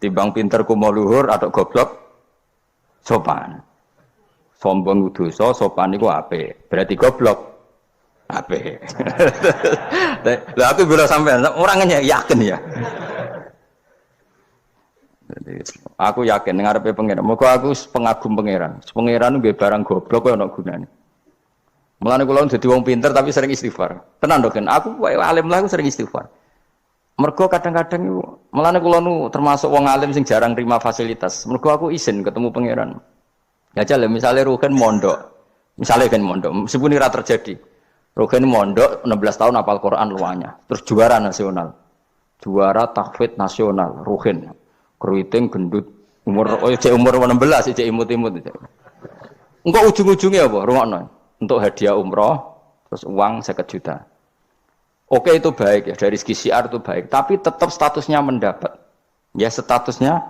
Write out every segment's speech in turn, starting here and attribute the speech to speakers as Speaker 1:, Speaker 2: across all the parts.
Speaker 1: Timbang pinter ku mau luhur atau goblok sopan. Sombong dosa, sopan iku apik. Berarti goblok apik. Lah aku bilang sampean orangnya yakin ya. Jadi, aku yakin ngarepe pangeran. Moga aku pengagum pangeran. Pangeran nggih barang goblok kok ana gunane. Mulane kula dadi wong pinter tapi sering istighfar. Tenan lho kan, aku wae alim lah aku sering istighfar. Mergo kadang-kadang iku mulane kula nu termasuk wong alim sing jarang terima fasilitas. Mergo aku izin ketemu pangeran. Ya jale misale Rugen mondok. Misale kan mondok, meskipun ora terjadi. Rugen mondok 16 tahun hafal Quran luanya. Terus juara nasional. Juara tahfidz nasional Rugen. Keriting gendut umur umur 16 cek imut-imut. Engko ujung-ujungnya apa? Rungokno. Untuk hadiah umroh, terus uang 50 juta. Oke itu baik ya, dari segi syiar itu baik. Tapi tetap statusnya mendapat. Ya statusnya,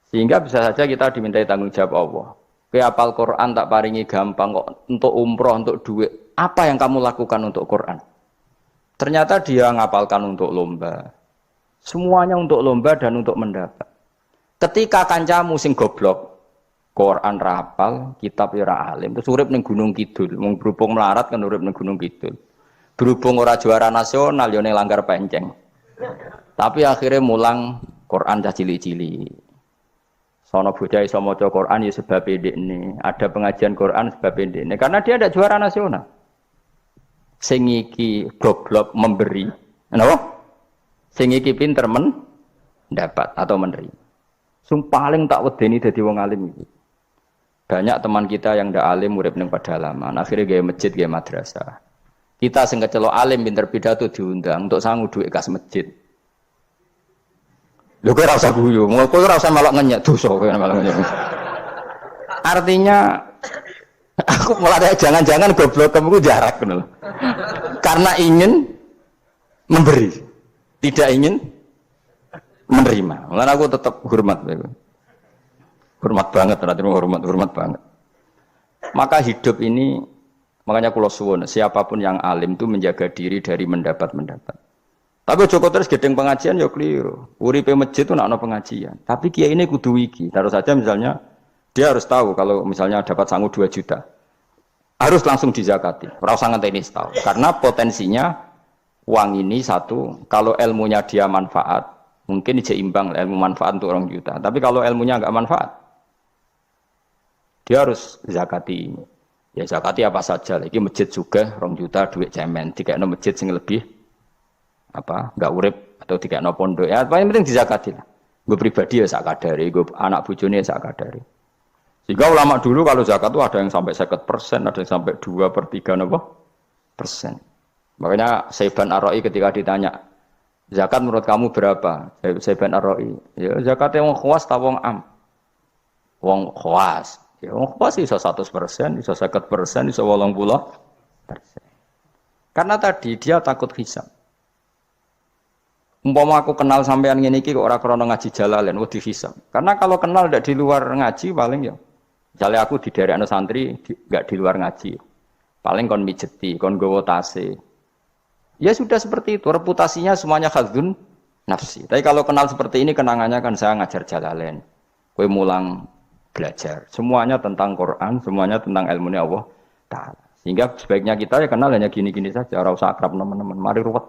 Speaker 1: sehingga bisa saja kita dimintai tanggung jawab Allah. Ke apal Quran tak paringi gampang kok untuk umroh, untuk duit. Apa yang kamu lakukan untuk Quran? Ternyata dia ngapalkan untuk lomba. Semuanya untuk lomba dan untuk mendapat. Ketika kancamu sing goblok, Quran rapal, kitab ora alim, terus urip ning Gunung Kidul, mung berhubung melarat kan urip ning Gunung Kidul. Berhubung ora juara nasional yo ning Langgar Penceng. Tapi akhirnya mulang Quran cah cilik-cilik. Sono bocah iso maca Quran ya sebab ndekne, ada pengajian Quran sebab ndekne karena dia ada juara nasional. Sing iki goblok memberi. Napa? Sing iki pinter mendapat atau menerima. Sing paling tak wedeni dadi wong alim iki. Banyak teman kita yang ndak alim urip ning pedalaman, akhirnya gawe masjid, gawe madrasah. Kita sing kecelok alim pinter pidato diundang untuk sangu duit kas masjid. Lho kowe ora usah guyu, kowe ora usah melok ngenyek dosa kowe melok ngenyek. Artinya aku mulai jangan-jangan goblok kamu jarak ngono. Karena ingin memberi, tidak ingin menerima. Mulane aku tetap hormat kowe. Hormat banget, hormat banget. Maka hidup ini, makanya kula suwun, siapapun yang alim itu menjaga diri dari mendapat. Tapi Joko terus gedeng pengajian ya keliru. Uripe masjid itu nak ana pengajian. Tapi kiai ini kudu iki. Taruh saja misalnya dia harus tahu kalau misalnya dapat sangu 2 juta. Harus langsung dizakati. Ora usah ngenteni setahun. Karena potensinya uang ini satu, kalau ilmunya dia manfaat, mungkin seimbang ilmu manfaat untuk 2 juta. Tapi kalau ilmunya enggak manfaat, dia harus zakati. Ya zakati apa saja. Lagi masjid juga 2 juta duit cemen. Dikekno masjid sing lebih apa? Enggak urip atau dikekno pondok. Ya paling penting dizakati lah. Gue pribadi ya sak kadare, gue anak bojone ya sak kadare. Sehingga ulama dulu kalau zakat itu ada yang sampai 50%, ada yang sampai 2/3 apa? Persen. Makanya Saiban Ar-Ra'i ketika ditanya, zakat menurut kamu berapa? Saiban Ar-Ra'i, ya zakatnya wong khawas ta wong am? Wong khawas. Ya wong khawas iso 100%, iso 50%, iso 80%. Karena tadi dia takut hisab. Umpama aku kenal sampean ngene iki kok ora krana ngaji Jalalain wedi hisab. Karena kalau kenal ndak di luar ngaji paling ya. Misalnya aku di daerah santri nggak di luar ngaji. Paling kon mijeti, kon gowo tase. Ya sudah seperti itu, reputasinya semuanya khadzun nafsi. Tapi kalau kenal seperti ini kenangannya kan saya ngajar Jalalain. Kowe mulang belajar. Semuanya tentang Quran, semuanya tentang ilmunya Allah Ta'ala. Sehingga sebaiknya kita ya kenal hanya gini-gini saja, ora usah akrab teman-teman. Mari ruwet.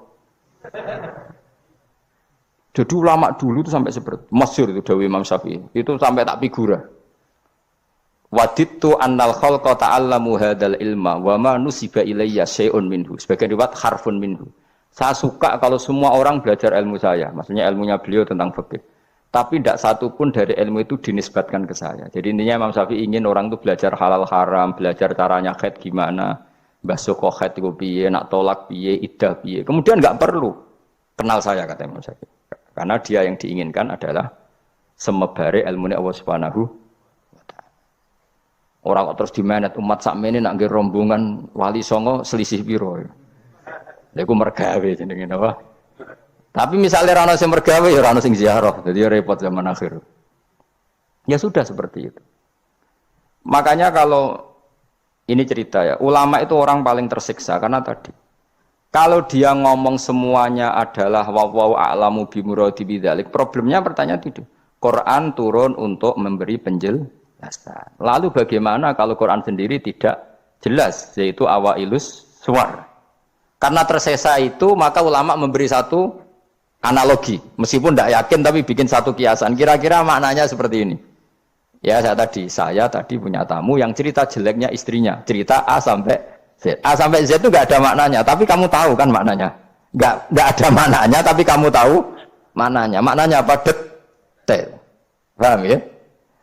Speaker 1: Jadi ulama dulu itu sampai seperti masyhur itu dawuh Imam Syafi'i. Itu sampai tak figura. Wadittu annal khalqa ta'allamu hadzal ilma wa ma nusiba ilayya syai'un minhu. Sebagian riwayat harfun minhu. Saya suka kalau semua orang belajar ilmu saya, maksudnya ilmunya beliau tentang fikih. Tapi tidak satu pun dari ilmu itu dinisbatkan ke saya. Jadi intinya Imam Syafi'i ingin orang itu belajar halal haram, belajar caranya haid gimana, basuh kok haid itu piye, nak tolak piye, iddah piye. Kemudian enggak perlu kenal saya kata Imam Syafi'i. Karena dia yang diinginkan adalah semebare ilmunya Allah Subhanahu wa Ta'ala. Orang kok terus dimenet umat sakmene nak nggih rombongan wali songo selisih piro. Lha iku mergawe jenenge napa? Tapi misalnya rano sing mergawe ya rano sing ziarah, jadi repot zaman akhir. Ya sudah seperti itu. Makanya kalau ini cerita ya, ulama itu orang paling tersiksa karena tadi kalau dia ngomong semuanya adalah wa a'lamu bi muradi bidzalik, problemnya pertanyaan itu. Quran turun untuk memberi penjelasan. Lalu bagaimana kalau Quran sendiri tidak jelas, yaitu awailus suwar. Karena tersesa itu, maka ulama memberi satu analogi. Meskipun tidak yakin, tapi bikin satu kiasan. Kira-kira maknanya seperti ini. Ya, saya tadi punya tamu yang cerita jeleknya istrinya. Cerita A sampai Z. A sampai Z itu nggak ada maknanya, tapi kamu tahu kan maknanya. Nggak ada maknanya, tapi kamu tahu maknanya. Maknanya apa? Detail. Paham ya?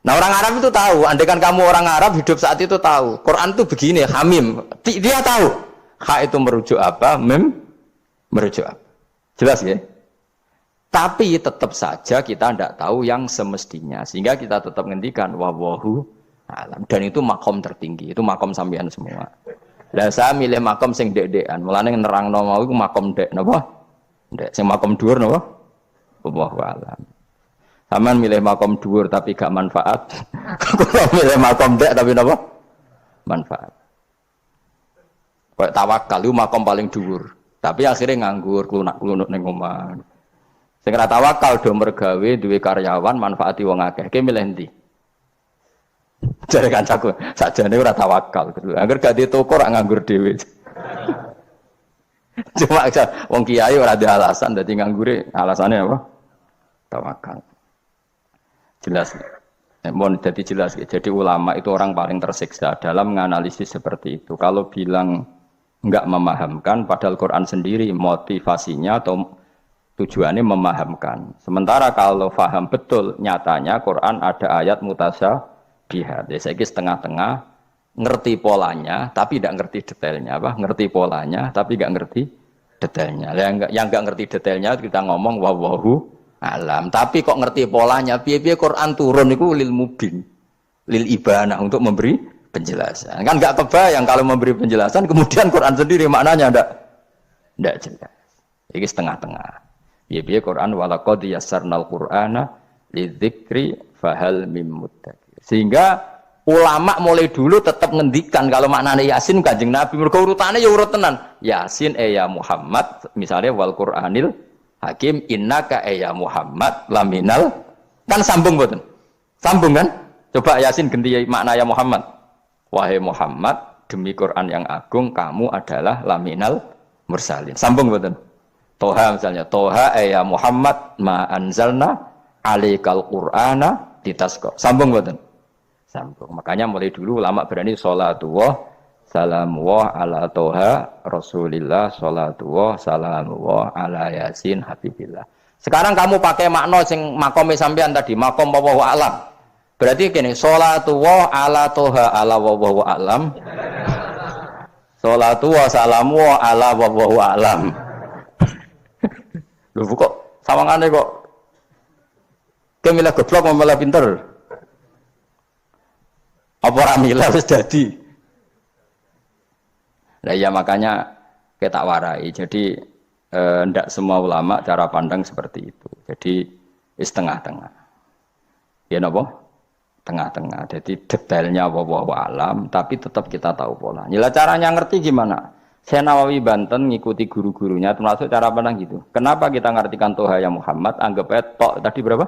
Speaker 1: Nah, orang Arab itu tahu. Andaikan kamu orang Arab hidup saat itu tahu. Quran itu begini, hamim. Dia tahu. Ha itu merujuk apa? Mem merujuk apa? Jelas ya? Tapi tetap saja kita tidak tahu yang semestinya. Sehingga kita tetap ngendikan wallahu alam. Dan itu makom tertinggi. Itu makom sampean semua. Lah saya milih makom sing dek-dekan. Mulane nerangno mau iku makom dek napa? Dek sing makom dhuwur napa? Wallahu alam. Sampeyan milih makom dhuwur tapi gak manfaat. Kalau milih makom dek tapi napa? Manfaat. Kayak tawakal itu makom paling dhuwur. Tapi akhirnya nganggur, klunak-klunuk ning omah. Sing ora tawakal do mergawe duwe karyawan manfaati wong akeh. Ki milih ndi? Jare kancaku, sakjane ora tawakal. Angger gak di toko ora nganggur dhewe. Cuma wong kiai ora ada alasan dadi nganggure, alasane apa? Tawakal. Jelas. Mohon jadi jelas. Jadi ulama itu orang paling tersiksa dalam menganalisis seperti itu. Kalau bilang enggak memahamkan, padahal Quran sendiri motivasinya atau tujuannya memahamkan. Sementara kalau faham betul, nyatanya Quran ada ayat mutasyabihat. Jadi saya setengah-tengah ngerti polanya, tapi tidak ngerti detailnya. Apa? Ngerti polanya, tapi tidak ngerti detailnya. Yang nggak ngerti detailnya kita ngomong wallahu alam. Tapi kok ngerti polanya? Piye-piye Quran turun itu lil mubin, lil ibanah untuk memberi penjelasan. Kan nggak kebayang kalau memberi penjelasan, kemudian Quran sendiri maknanya ndak jelas. Ini setengah-tengah. Piye-piye Quran walaqad yassarnal Qur'ana lidzikri fahal mim muddakir. Sehingga ulama mulai dulu tetap ngendikan kalau maknanya Yasin Kanjeng Nabi mergo urutane ya urut tenan. Yasin ya Muhammad, misalnya wal Qur'anil Hakim innaka ya Muhammad laminal, kan sambung mboten? Sambung kan? Coba Yasin ganti makna ya Muhammad. Wahai Muhammad, demi Quran yang agung kamu adalah laminal mursalin. Sambung mboten? Toha misalnya, Toha ya Muhammad ma anzalna alaikal Qur'ana litasqa. Sambung mboten? Sambung. Makanya mulai dulu ulama berani sholatullah salamullah ala Toha Rasulillah sholatullah salamullah ala Yasin Habibillah. Sekarang kamu pakai makna sing makome sampean tadi, makom wallahu alam. Berarti gini, sholatullah ala Toha ala wallahu alam. Sholatullah salamullah ala wallahu alam. Lho kok sawangane kok kemilah goblok malah pinter. Apa ora milah wis dadi. Nah ya makanya kita warai. Jadi ndak semua ulama cara pandang seperti itu. Jadi setengah-tengah. Ya napa? Tengah-tengah. Jadi detailnya wallahu alam tapi tetap kita tahu pola. Nyila caranya ngerti gimana? Saya Nawawi Banten ngikuti guru-gurunya termasuk cara pandang gitu. Kenapa kita ngartikan Toha ya Muhammad? Anggap aja tok tadi berapa?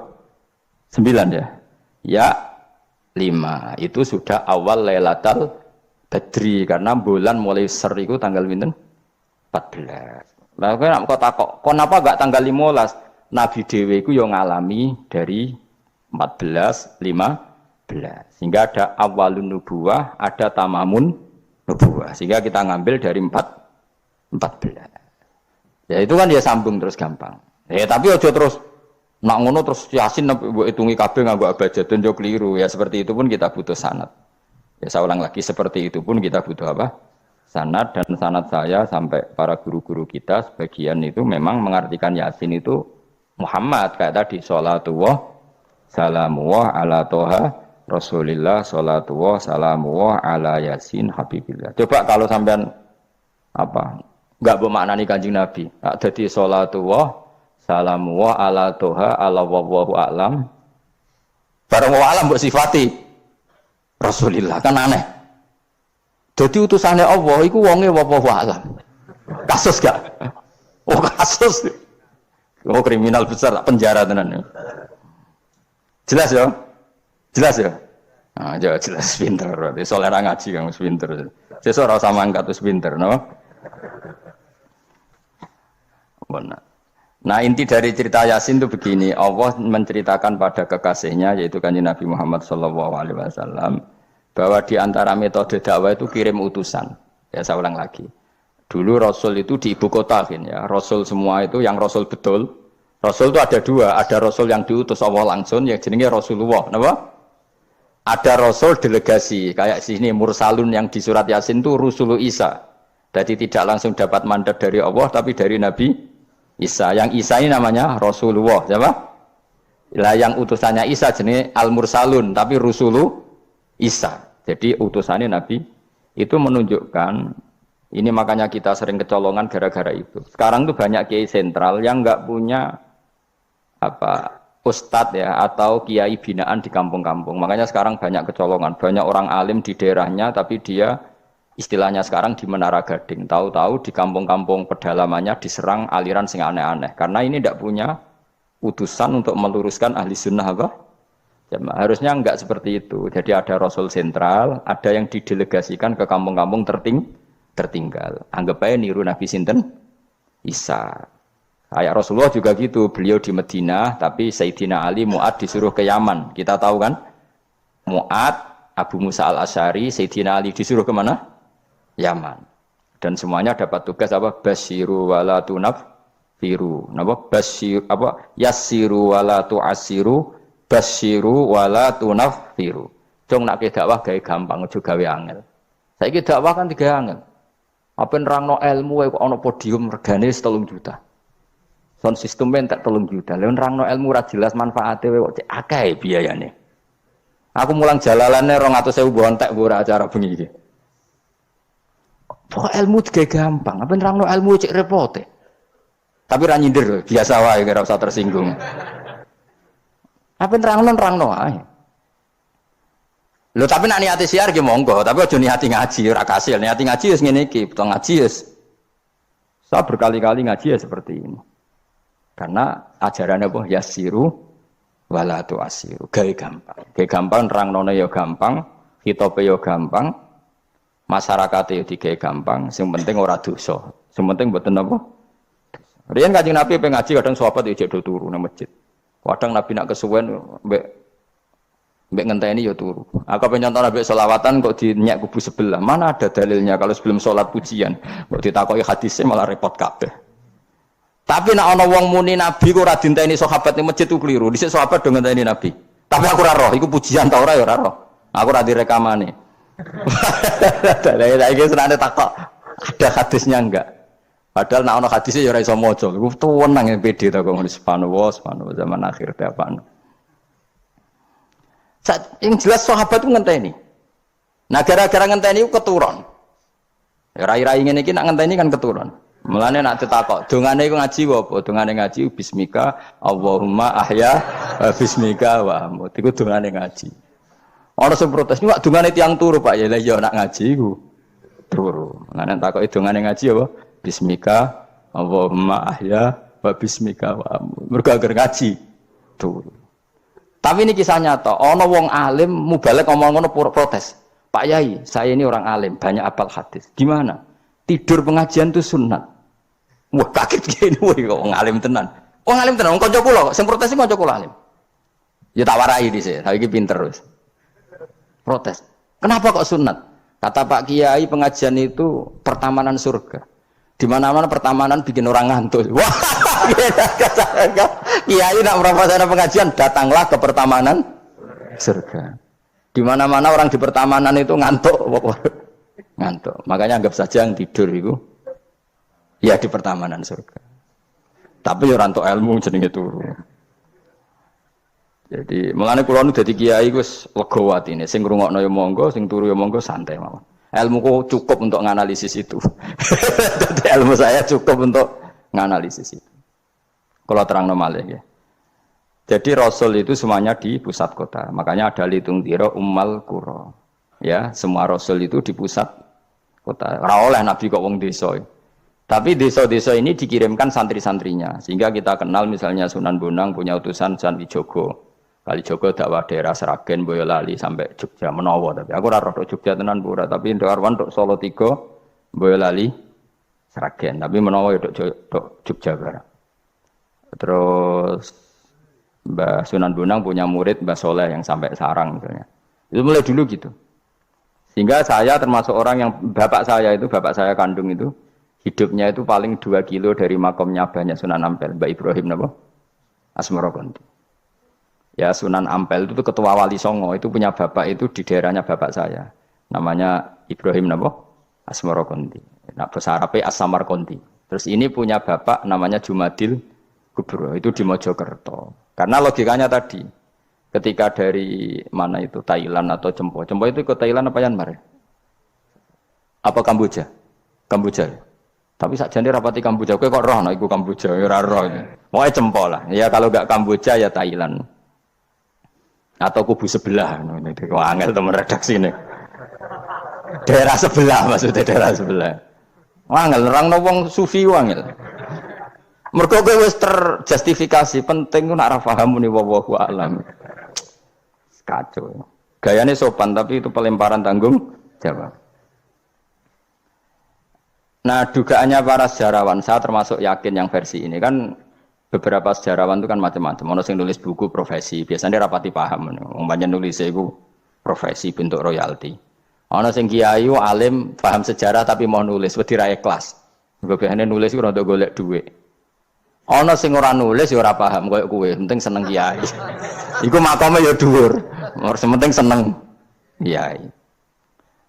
Speaker 1: 9 ya. Ya 5. Itu sudah awal Lailatul Badri karena bulan mulai ser itu tanggal pinten? 14. Lah kok takok, kenapa enggak tanggal 15? Nabi dhewe iku yo ngalami dari 14, 15. Sehingga ada awalun nubuwah, ada tamamun nubuwah. Sehingga kita ngambil dari 14. Ya itu kan dia sambung terus gampang. Tapi ojo terus nak ngono terus Yasin mbok hitungi kabeh nganggo abjadun yo keliru. Ya seperti itu pun kita butuh sanad. Ya saya ulang lagi seperti itu pun kita butuh apa? Sanad, dan sanad saya sampai para guru-guru kita sebagian itu memang mengartikan Yasin itu Muhammad kayak tadi sholatullah salamullah ala Toha Rasulillah sholatullah salamullah ala Yasin Habibillah. Coba kalau sampean apa enggak bermaknani Kanjeng Nabi. Jadi sholatullah salamullah ala Toha ala wallahu a'lam. Bareng wa alam mbok sifati Rasulillah kan aneh. Jadi utusannya Allah iku wonge wallahu a'lam. Kasus gak? Oh kasus. Oh kriminal besar penjara tenan. Jelas ya? Jelas ya? Nah, jelas pinter berarti. Soalnya ngaji kamu pinter. Sesuk ora usah mangkat wis pinter, no? Benar. Nah, inti dari cerita Yasin itu begini, Allah menceritakan pada kekasihnya yaitu Kanjeng Nabi Muhammad SAW bahwa di antara metode dakwah itu kirim utusan. Ya, saya ulang lagi. Dulu Rasul itu di ibu kota kan ya. Rasul semua itu yang Rasul betul. Rasul itu ada dua, ada Rasul yang diutus Allah langsung yang jenenge Rasulullah, napa? Ada Rasul delegasi, kayak sini Mursalun yang di surat Yasin itu Rusulu Isa. Jadi tidak langsung dapat mandat dari Allah, tapi dari Nabi Isa. Yang Isa ini namanya Rasulullah, siapa? Lah yang utusannya Isa jenis Al-Mursalun, tapi Rusulu Isa. Jadi utusannya Nabi itu menunjukkan, ini makanya kita sering kecolongan gara-gara itu. Sekarang tuh banyak kiai sentral yang nggak punya ustadz ya atau kiai binaan di kampung-kampung. Makanya sekarang banyak kecolongan, banyak orang alim di daerahnya tapi dia istilahnya sekarang di Menara Gading. Tahu-tahu di kampung-kampung pedalamannya diserang aliran sing aneh-aneh. Karena ini tidak punya utusan untuk meluruskan ahli sunnah apa? Ya, harusnya enggak seperti itu. Jadi ada Rasul sentral, ada yang didelegasikan ke kampung-kampung tertinggal. Anggap aja niru Nabi sinten Isa. Kayak Rasulullah juga gitu, beliau di Madinah, tapi Sayyidina Ali, Mu'ad disuruh ke Yaman. Kita tahu kan? Mu'ad, Abu Musa al-Asy'ari, Sayyidina Ali disuruh ke mana? Yaman. Dan semuanya dapat tugas apa? Basyiru wala tunaffiru. Napa? Basyir apa? Yassiru wala tu'assiru, basyiru wala tunaffiru. Cung nak ke dakwah gawe gampang, aja gawe angel. Saiki dakwah kan tiga angel. Apa nerangno ilmu kok ana podium regane 3 juta. Sound system tak 3 juta. Lha nerangno ilmu ora jelas manfaate kok cek akeh biayane. Aku mulang jalalane 200.000 bontek ora acara bengi iki. Pokok ilmu juga gampang. Apa nerangno ilmu cek repote. Tapi ra nyindir biasa wae ora usah tersinggung. Apa nerangno ae. Lho tapi nak niati siar ki monggo, tapi aja niati ngaji ora kasil. Niati ngaji wis ngene iki, butuh ngaji wis. Saya berkali-kali ngaji ya seperti ini. Karena ajarannya apa? Yasiru wala tu'asiru. Gawe gampang. Gawe gampang nerangnone ya gampang, khitobe ya gampang, masyarakate ya digawe gampang, sing penting ora dosa. Sing penting mboten apa? Riyen Kanjeng Nabi pengen ngaji kadang sahabat ya jek do turu nang masjid. Kadang Nabi nak kesuwen mbek ngenteni ya turu. Aku pengen contoh Nabi selawatan kok dinyek kubu sebelah. Mana ada dalilnya kalau sebelum sholat pujian? Kok ditakoki hadisnya malah repot kabeh. Tapi nak ana wong muni Nabi kok ora dinteni sahabat ning masjid ku keliru. Dhisik sahabat do ngenteni Nabi. Tapi aku ora roh, iku pujian ta ora ya ora roh. Aku ora direkamane. Lah iki senane takok ada hadisnya enggak? Padahal nak ana hadisnya ya ora iso maca. Iku tuwenang yang pede ta kok ngono subhanallah zaman akhir ta apaan. Yang jelas sahabat itu ngenteni. Nah gara-gara ngenteni itu keturun. Rai-rai ngene iki nak ngenteni kan keturun. Mulane nak ditakok, dongane iku ngaji apa? Dongane ngaji bismika Allahumma ahya bismika wa amut. Iku dongane ngaji. Ana sing protes, "Wak dongane tiyang turu, Pak." Ya lha iya nak ngaji iku turu. Mulane takoki dongane ngaji apa? Bismika Allahumma ahya wa bismika wa amut. Mergo agar ngaji turu. Tapi ini kisah nyata, ono wong alim mubalek ngomong ngono protes. Pak Yai, saya ini orang alim, banyak apal hadis. Gimana? Tidur pengajian itu sunat. Wah kaget gini, wah wong alim tenan. Wong alim tenan, wong kanca kula, sing protes iki kanca kula alim. Ya tak warai dhisik, saiki pinter wis. Protes. Kenapa kok sunat? Kata Pak Kiai pengajian itu pertamanan surga. Di mana-mana pertamanan bikin orang ngantuk. Wah, Kiai nak merasakan pengajian, datanglah ke pertamanan surga. Di mana-mana orang di pertamanan itu ngantuk, ngantuk. Makanya anggap saja yang tidur itu, ya di pertamanan surga. Tapi orang untuk ilmu jenenge turu. Jadi mulane kula nu dadi kiai wis lega watine. Sing ngrungokno ya monggo, sing turu ya monggo santai mawon. Ilmuku cukup untuk menganalisis itu. Jadi ilmu saya cukup untuk menganalisis itu. Kalau terang malih ya. Jadi Rasul itu semuanya di pusat kota. Makanya ada litung tiro ummal qura. Ya, semua Rasul itu di pusat kota. Ora oleh Nabi kok wong desa. Tapi desa-desa ini dikirimkan santri-santrinya. Sehingga kita kenal misalnya Sunan Bonang punya utusan Sunan Wijogo. Kali Joko dakwah daerah Seragen, Boyolali sampai Jogja menawa tapi aku ora roh Jogja tenan pura tapi Ndok Arwan tok Solo 3, Boyolali, Seragen tapi menawa ya tok Jogja barang. Terus Mbah Sunan Bonang punya murid Mbah Soleh yang sampai Sarang misalnya. Itu mulai dulu gitu. Sehingga saya termasuk orang yang bapak saya kandung itu hidupnya itu paling 2 kilo dari makomnya banyak Sunan Ampel, Mbah Ibrahim napa? Asmara Konti. Ya Sunan Ampel itu ketua Wali Songo itu punya bapak itu di daerahnya bapak saya. Namanya Ibrahim napa? Asmara Konti. Nah bahasa Arabnya As-Samar Konti. Terus ini punya bapak namanya Jumadil Kubro itu di Mojokerto. Karena logikanya tadi ketika dari mana itu Thailand atau Cempo itu ke Thailand apa Myanmar? Apa Kamboja? Kamboja. Tapi sakjane rapati Kamboja kowe kok roh nek iku Kamboja ora roh. Pokoke Cempo lah. Ya kalau enggak Kamboja ya Thailand. Atau kubu sebelah ngono iki kok angel temen redaksine. Daerah sebelah maksudnya daerah sebelah. Angel nerangno wong sufi angel. Mergo kowe wis terjustifikasi penting ku nak ra paham muni wallahu a'lam. Kacau. Gayane sopan tapi itu pelemparan tanggung jawab. Nah, dugaannya para sejarawan, saya termasuk yakin yang versi ini kan beberapa sejarawan itu kan macam-macam. Ono sing nulis buku profesi, biasanya rapati paham. Umpamanya nulis itu profesi bentuk royalti. Ono sing kiai alim paham sejarah tapi mau nulis wedi ra ikhlas. Biasane nulis ku rada golek dhuwit. Ono sing ora nulis ya ora paham koyo kowe, penting seneng kiai. Iku makome ya dhuwur. Penting seneng kiai.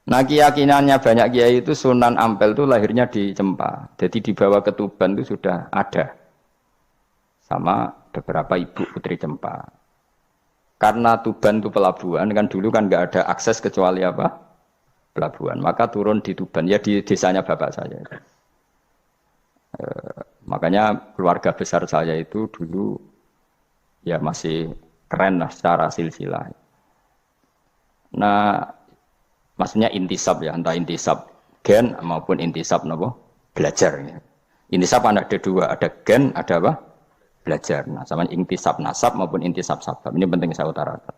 Speaker 1: Nah keyakinannya banyak kiai itu Sunan Ampel itu lahirnya di Cempa. Jadi dibawa ke Tuban itu sudah ada. Sama beberapa ibu putri Cempa. Karena Tuban itu pelabuhan, kan dulu kan nggak ada akses kecuali apa? Pelabuhan. Maka turun di Tuban, ya di desanya bapak saya. Makanya keluarga besar saya itu dulu ya masih keren lah secara silsilah. Nah, maksudnya intisab ya, entah intisab gen maupun intisab apa? Belajar. Ya. Intisab ada 2, ada gen, ada apa? Belajar. Nah, sama intisab nasab maupun intisab sabab. Ini penting saya utarakan.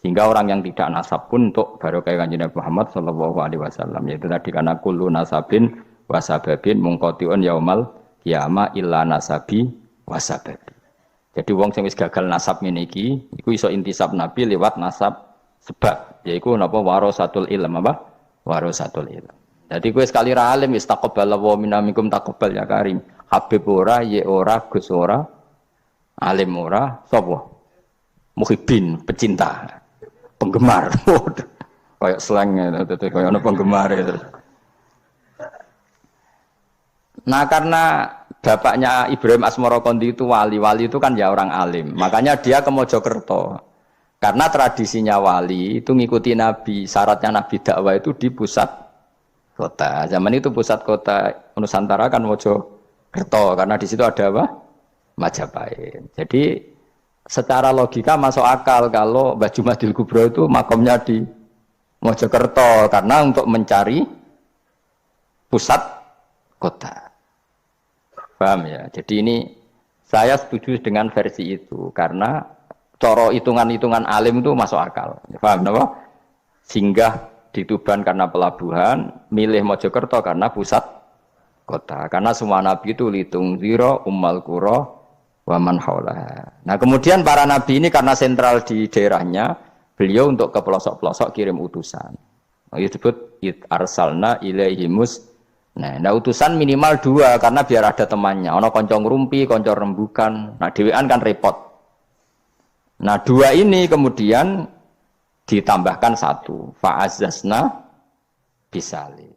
Speaker 1: Sehingga orang yang tidak nasab pun untuk barokah Kanjeng Nabi Muhammad sallallahu alaihi wasallam yaitu tadi karena kullu nasabin wasababin mungqatiun yaumal qiyamah illa nasabi wasababi. Jadi wong sing wis gagal nasab ngene iki iku iso intisab Nabi lewat nasab sebab yaiku napa warasatul ilm apa? Warasatul ilm. Jadi kowe sekali ra alim istaqballahu minna minkum taqabbal ya karim. Habib ora, ye ora, Gus ora, alim ora, sapa? Muhibbin, pecinta, penggemar. Kayak slang itu kayak ana penggemar itu. Nah karena bapaknya Ibrahim Asmara Konti itu wali itu kan ya orang alim. Makanya dia ke Mojokerto. Karena tradisinya wali itu ngikuti Nabi. Syaratnya Nabi dakwah itu di pusat kota. Zaman itu pusat kota Nusantara kan Mojokerto. Karena di situ ada apa? Majapahit. Jadi secara logika masuk akal kalau Mbah Jumadil Kubro itu makomnya di Mojokerto. Karena untuk mencari pusat kota. Paham ya? Jadi ini saya setuju dengan versi itu karena coro hitungan-hitungan alim itu masuk akal. Paham apa? Singgah di Tuban karena pelabuhan, milih Mojokerto karena pusat kota. Karena semua nabi itu litung ziro, ummal qura, wa man haulaha. Nah, kemudian para nabi ini karena sentral di daerahnya, beliau untuk ke pelosok-pelosok kirim utusan. Itu disebut arsalna ilaihimus. Nah, utusan minimal 2 karena biar ada temannya. Ono konco ngrumpi, konco rembukan. Nah, dhewean kan repot. Nah, 2 ini kemudian ditambahkan 1. Fa'azzazna bisalis.